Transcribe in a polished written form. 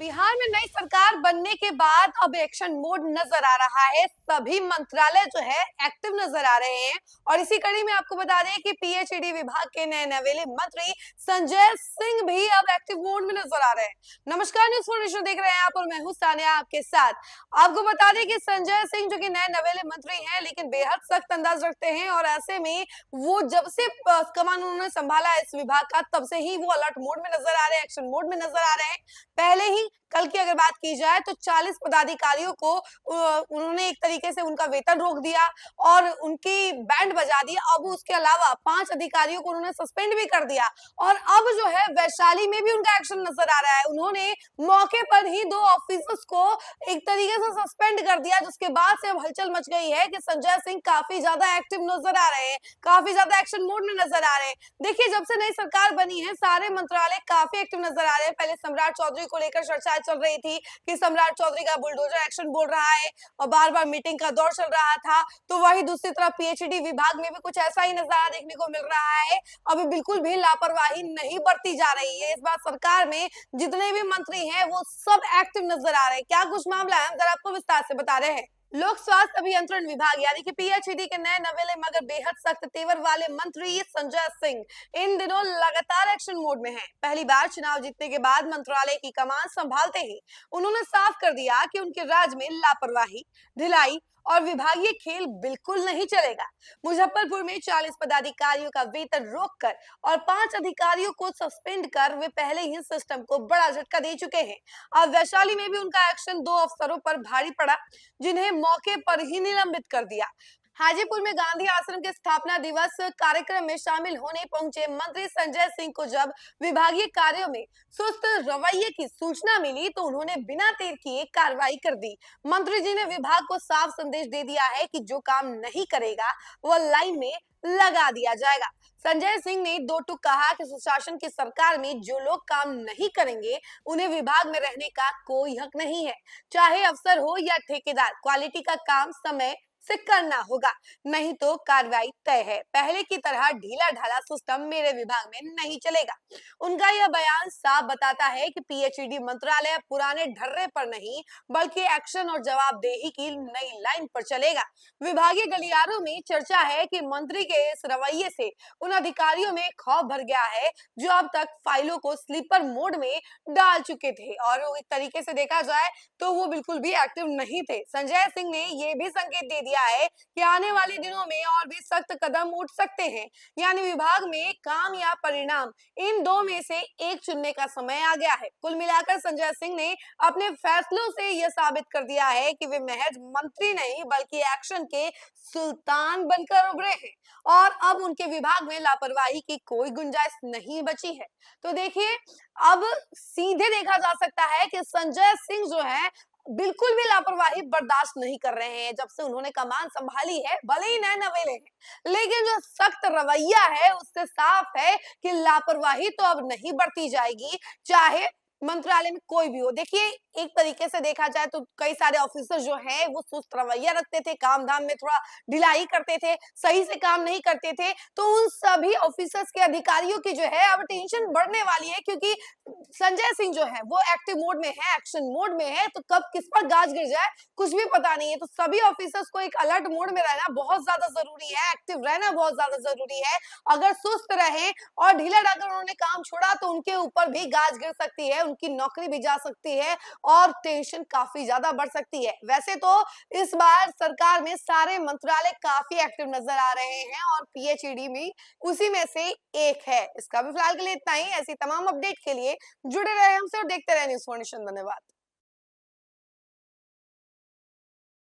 बिहार में नई सरकार बनने के बाद अब एक्शन मोड नजर आ रहा है। सभी मंत्रालय जो है एक्टिव नजर आ रहे हैं और इसी कड़ी में आपको बता दें कि पीएचईडी विभाग के नए नवेले मंत्री संजय सिंह भी अब एक्टिव मोड में नजर आ रहे हैं। नमस्कार, न्यूज़ फॉर नेशन देख रहे हैं आप और मैं हूं सानिया आपके साथ। आपको बता दें कि संजय सिंह जो कि नए नवेले मंत्री हैं लेकिन बेहद सख्त अंदाज रखते हैं और ऐसे में वो जब से कमान उन्होंने संभाला है इस विभाग का तब से ही वो अलर्ट मोड में नजर आ रहे हैं, एक्शन मोड में नजर आ रहे हैं। पहले ही कल की अगर बात की जाए तो 40 पदाधिकारियों को उन्होंने एक तरीके से उनका वेतन रोक दिया और उनकी बैंड बजा दी। अब उसके अलावा 5 अधिकारियों को उन्होंने सस्पेंड भी कर दिया और अब जो है वैशाली में भी उनका एक्शन नजर आ रहा है। उन्होंने मौके पर ही 2 ऑफिसर्स को एक तरीके से सस्पेंड कर दिया, जिसके बाद से अब हलचल मच गई है कि संजय सिंह काफी ज्यादा एक्टिव नजर आ रहे हैं, काफी ज्यादा एक्शन मोड में नजर आ रहे हैं। देखिए, जब से नई सरकार बनी है सारे मंत्रालय काफी एक्टिव नजर आ रहे हैं। पहले सम्राट चौधरी को लेकर चर्चा चल रही थी कि सम्राट चौधरी का बुलडोजर एक्शन बोल रहा है और बार-बार मीटिंग का दौर चल रहा था। तो वही दूसरी तरफ पीएचडी विभाग में भी कुछ ऐसा ही नजारा देखने को मिल रहा है। अभी बिल्कुल भी लापरवाही नहीं बरती जा रही है। इस बार सरकार में जितने भी मंत्री हैं वो सब एक्टिव नजर आ रहे हैं। क्या कुछ मामला है, हम जरा आपको विस्तार से बता रहे हैं। लोक स्वास्थ्य अभियंत्रण विभाग यानी कि पीएचईडी के नए नवेले मगर बेहद सख्त तेवर वाले मंत्री संजय सिंह इन दिनों लगातार एक्शन मोड में हैं। पहली बार चुनाव जीतने के बाद मंत्रालय की कमान संभालते ही उन्होंने साफ कर दिया कि उनके राज्य में लापरवाही, ढिलाई और विभागीय खेल बिल्कुल नहीं चलेगा। मुजफ्फरपुर में 40 पदाधिकारियों का वेतन रोककर और 5 अधिकारियों को सस्पेंड कर वे पहले ही सिस्टम को बड़ा झटका दे चुके हैं। अब वैशाली में भी उनका एक्शन 2 अफसरों पर भारी पड़ा, जिन्हें मौके पर ही निलंबित कर दिया। हाजीपुर में गांधी आश्रम के स्थापना दिवस कार्यक्रम में शामिल होने पहुंचे मंत्री संजय सिंह को जब विभागीय कार्यों में सुस्त रवैये की सूचना मिली तो उन्होंने बिना देर किए कार्रवाई कर दी। मंत्री जी ने विभाग को साफ संदेश दे दिया है कि जो काम नहीं करेगा वह लाइन में लगा दिया जाएगा। संजय सिंह ने दो टूक कहा कि सुशासन की सरकार में जो लोग काम नहीं करेंगे उन्हें विभाग में रहने का कोई हक नहीं है, चाहे अफसर हो या ठेकेदार। क्वालिटी का काम समय से करना होगा, नहीं तो कार्रवाई तय है। पहले की तरह ढीला ढाला सिस्टम मेरे विभाग में नहीं चलेगा। उनका यह बयान साफ बताता है कि पीएचईडी मंत्रालय पुराने ढर्रे पर नहीं बल्कि एक्शन और जवाबदेही की नई लाइन पर चलेगा। विभागीय गलियारों में चर्चा है कि मंत्री के इस रवैये से उन अधिकारियों में खौफ भर गया है जो अब तक फाइलों को स्लीपर मोड में डाल चुके थे और एक तरीके से देखा जाए तो वो बिल्कुल भी एक्टिव नहीं थे। संजय सिंह ने ये भी संकेत दे दिया है कि आने वाले दिनों में और भी सख्त कदम उठ सकते हैं, यानी विभाग में काम या परिणाम, इन दो में से एक चुनने का समय आ गया है। कुल मिलाकर संजय सिंह ने अपने फैसलों से यह साबित कर दिया है कि वे महज मंत्री नहीं बल्कि एक्शन के सुल्तान बनकर उभरे हैं और अब उनके विभाग में लापरवाही की कोई गुंजाइश नहीं बची है। तो देखिए, अब सीधे देखा जा सकता है कि संजय सिंह जो है बिल्कुल भी लापरवाही बर्दाश्त नहीं कर रहे हैं। जब से उन्होंने कमान संभाली है, भले ही नए नवेले हैं, लेकिन जो सख्त रवैया है उससे साफ है कि लापरवाही तो अब नहीं बरती जाएगी, चाहे मंत्रालय में कोई भी हो। देखिए, एक तरीके से देखा जाए तो कई सारे ऑफिसर जो हैं वो सुस्त रवैया रखते थे, काम धाम में थोड़ा ढिलाई करते थे, सही से काम नहीं करते थे। तो उन सभी ऑफिसर्स के अधिकारियों की जो है अब टेंशन बढ़ने वाली है, क्योंकि संजय सिंह जो है वो एक्टिव मोड में है, एक्शन मोड में है। तो कब किस पर गाज गिर जाए कुछ भी पता नहीं है। तो सभी ऑफिसर्स को एक अलर्ट मोड में रहना बहुत ज्यादा जरूरी है, एक्टिव रहना बहुत ज्यादा जरूरी है। अगर सुस्त रहे और ढीला ढाकर उन्होंने काम छोड़ा तो उनके ऊपर भी गाज गिर सकती है, उनकी नौकरी भी जा सकती है और टेंशन काफी ज्यादा बढ़ सकती है। वैसे तो इस बार सरकार में सारे मंत्रालय काफी एक्टिव नजर आ रहे हैं और पीएचईडी भी उसी में से एक है। इसका भी फिलहाल के लिए इतना ही। ऐसी तमाम अपडेट के लिए जुड़े रहे हमसे और देखते रहे न्यूज़ फॉर नेशन। धन्यवाद।